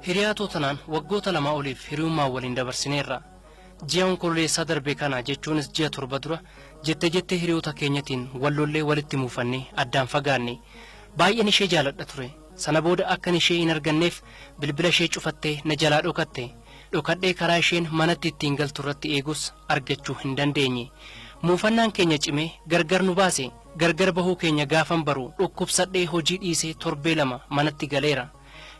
Hiriyaatoo tanaan waggoota lama oliif hiriyummaa waliin dabarsineerra. Ji'a onkololeessaa darbe kana jechuunis ji'a 7 dura jettee hiriyoota keenyatiin wallollee walitti muufannee addaan fagaanne. Baay'een ishee jaaladha ture. Sana booda akkan ishee hin arganneef bilbila ishee cufattee na jalaa dhokatte. Dhokadhee karaa isheen manatti ittiin galtu irratti eegus argachuu hin dandeenye. Muufannaan keenya cimee gargar nu baase. Gargar bahuu keenya gaafan baru dhukkubsadhee hojii dhiisee torbee 2 manatti galeera.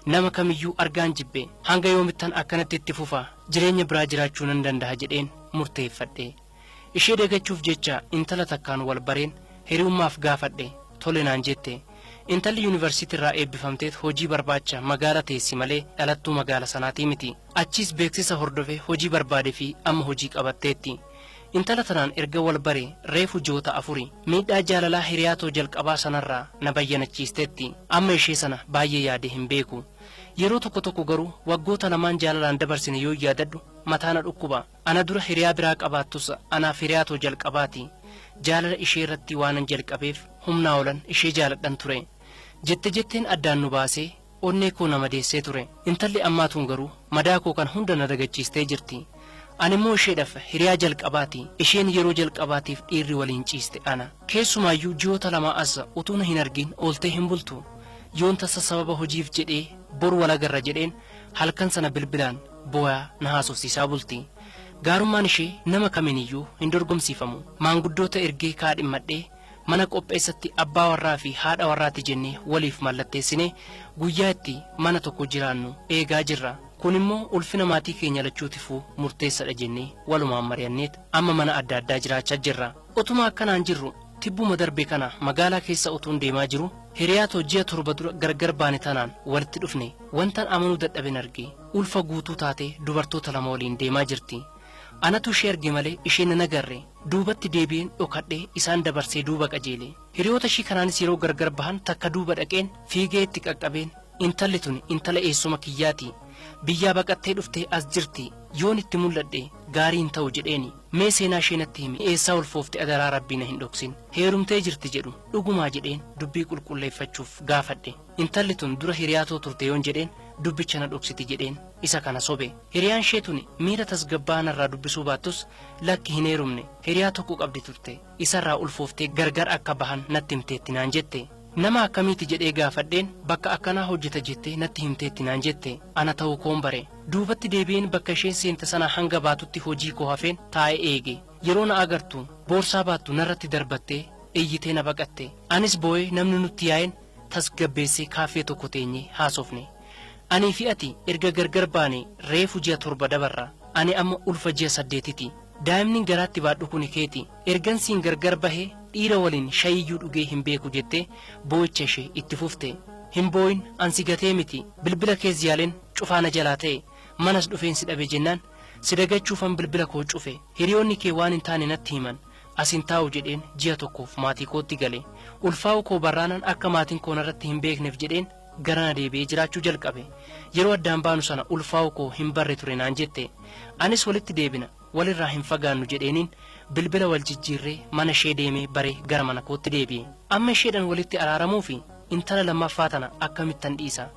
Nama kamiyyuu argaan jibbe hanga yoomittan akkanatti itti fufa jireenya biraa jiraachuu nan danda'a jedheen murteeffadhe. Ishee dagachuuf jecha intala takkaan wal bareen hiriyummaaf gaafadhe tole naan jette. Intalli yuunivarsiitii irraa eebbifamteet hojii barbaacha magaala teessi malee dhalattuu magaala sanaatii miti. Achiis beeksisa hordofee hojii barbaade fi amma hojii qabatteetti. Intala tanaan erga wal bare reefu ji'oota 4 miidhaa jaalalaa hiriyaatoo jalqabaa sanarraa na bayyanachiisteetti. Amma ishee sana baay'ee yaade hin beeku. Yeroo tokko garuu waggoota lamaan jaalalaan dabarsine yoo yaadadhu mataana dhukkuba. Ana dura hiriyaa biraa qabaattus anaaf hiriyaatoo jalqabaati. Jaalala ishee irratti waanan jalqabeef humnaa olan ishee jaaladhan ture. Jetteen addaan nu baasee onnee koo nama deessee ture. Intalli ammaatuun garuu madaa koo kan hunda na dagachiistee jirti. Ani immoo isheedhaaf hiriyaa jalqabaati. Isheen yeroo jalqabaatiif dhiirri waliin ciiste ana. Keessumaayyuu ji'oota 2 as utuu na hin argin ooltee hin bultu. Yoon tasa sababa hojiif jedhee bor walagarra jedheen halkan sana bilbilaan boo'aa na haasofsiisaa bulti. Gaarummaan ishee nama kamiiniyyuu hin dorgomsiifamu. Maanguddoota ergee kaadhimmadhee mana qopheessatti abbaa warraa fi haadha warraati jennee waliif mallatteessine guyyaa itti mana tokko jiraannu eegaa jirra. Kun immoo ulfina maatii keenya lachuutifuu murteessadha jennee walumaan mari'anneet amma mana adda addaa jiraachaa jirra. Utuma akkanaan jirru tibbuma darbe kana magaalaa keessa utuun deemaa jiru hiriyaatoo ji'a 7 dura gargar baane tanaan walitti dhufne. Wantan amanuu dadhaben arge ulfa guutuu taatee dubartoota 2 waliin deemaa jirti. Anatu ishee arge malee isheen na agarre. Duubatti deebi'een dhokadhee isaan dabarsee duuba qajeele. Hiriyoota ishii kanaanis yeroo gargar bahan takka duuba dhaqeen fiigee itti qaqqabeen intalli tun intala eessuma kiyyaati. Biyyaa baqattee dhuftee as jirti. Yoon itti mul'adhe gaarii hin ta'u jedheeni. Mee seenaa ishee natti himi eessaa ulfoofte adaraa rabbii na hin dhoksin. Heerumtee jirti jedhu dhugumaa jedheen dubbii qulqulleeffachuuf gaafadhe. Intalli tun dura hiriyaatoo turte yoon jedheen dubbicha na dhoksiti jedheen isa kana sobe. Hiriyaan ishee tuni miira tasgabbaanarraa dubbisuu baattus lakki hin heerumne hiriyaa tokko qabdi turte. Isarraa ulfooftee gargar akka bahan natti himteetti naan jette. Nama akkamiiti jedhee gaafadheen bakka akkanaa hojjeta jettee natti himteetti naan jette. Ana ta'uu koon bare. Duubatti deebi'een bakka isheen seente sana hanga baatutti hojii koo hafeen taa'ee eege. Yeroo na agartu boorsaa baattu narratti darbattee iyyitee na baqatte. Anis boo'ee namni nutti yaa'een tasgabbeessee kaafee tokko teenyee haasofne. Ani fi ati erga gargar baane reefu ji'a 7 dabarra. Ani amma ulfa ji'a 8ti. Daa'imni garaatti baadhu kuni keeti. Ergansiin gargar bahee dhiira waliin shayiyyuu dhugee hin beeku jettee boo'icha ishee itti fufte. Hin boo'in ansi gatee miti. Bilbila kees yaaleen cufaana jalaa ta'e. Manas dhufeen si dhabe jennaan si dagachuufan bilbila koo cufe. Hiriyoonni kee waan hin taane natti himan. Asin taa'u jedheen ji'a tokkoof maatii kootti gale. Ulfaa'u koo barraanan akka maatiin koo narratti hin beekneef jedheen gara na deebi'ee jiraachuu jalqabe. Yeroo addaan baanu sana ulfaa'u koo hin barre ture naan jette. Anis walitti deebina walirraa hin fagaannu jedheeniin bilbila wal jijjiirree mana ishee deemee bare gara mana kootti deebi'e. Amma isheedhaan walitti araaramuu fi intala lammaffaa tana akkamittan dhiisa.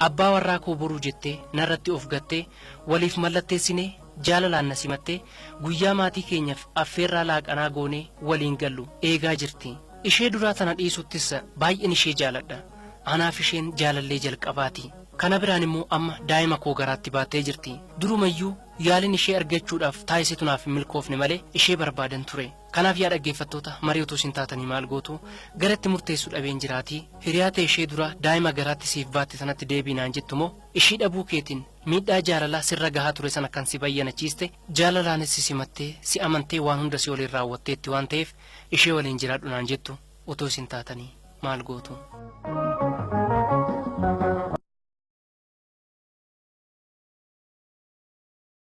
Abbaa warraa koo boruu jettee narratti of gattee waliif mallatteessinee jaalalaan na simattee guyyaa maatii keenyaaf affeerraa laaqanaa goonee waliin gallu eegaa jirti. Ishee duraa tana dhiisuttis baay'een ishee jaaladha. Anaaf isheen jaalallee jalqabaati. Kana biraan immoo amma daa'ima koo garaatti baattee jirti. Durumayyuu yaalin ishee argachuudhaaf taasise tunaaf milkoofne malee ishee barbaadan ture. Kanaaf yaa dhaggeeffattoota marii utuu isin taatanii maal gootu garatti murteessuu dhabeen jiraatii hiriyaata ishee dura daa'ima garaatti siif baatte sanatti deebiinaan jettu moo ishii dhabuu keetiin miidhaa jaalalaa sirra gahaa ture sana kan si bayyanachiiste jaalalaanis si simattee si amantee waan hunda si waliin raawwatteetti waan ta'eef ishee waliin jiraadhu naan jettu utuu isin taatanii maal gootu.